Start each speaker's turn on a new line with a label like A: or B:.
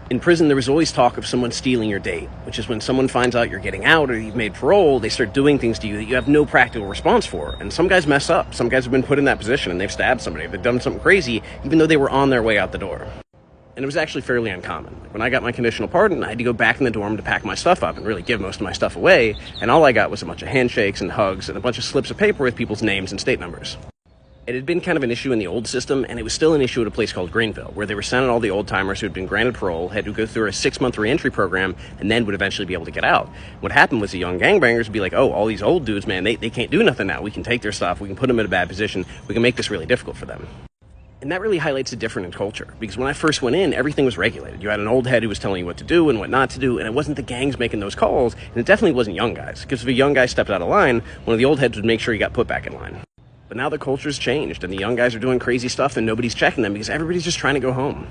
A: In prison, there was always talk of someone stealing your date, which is when someone finds out you're getting out or you've made parole, they start doing things to you that you have no practical response for. And some guys mess up. Some guys have been put in that position and they've stabbed somebody. They've done something crazy, even though they were on their way out the door. And it was actually fairly uncommon. When I got my conditional pardon, I had to go back in the dorm to pack my stuff up and really give most of my stuff away, and all I got was a bunch of handshakes and hugs and a bunch of slips of paper with people's names and state numbers. It had been kind of an issue in the old system, and it was still an issue at a place called Greenville, where they were sending all the old-timers who had been granted parole, had to go through a 6-month reentry program, and then would eventually be able to get out. What happened was the young gangbangers would be like, oh, all these old dudes, man, they can't do nothing now. We can take their stuff, we can put them in a bad position, we can make this really difficult for them. And that really highlights the difference in culture, because when I first went in, everything was regulated. You had an old head who was telling you what to do and what not to do, and it wasn't the gangs making those calls, and it definitely wasn't young guys, because if a young guy stepped out of line, one of the old heads would make sure he got put back in line. But now the culture's changed, and the young guys are doing crazy stuff, and nobody's checking them because everybody's just trying to go home.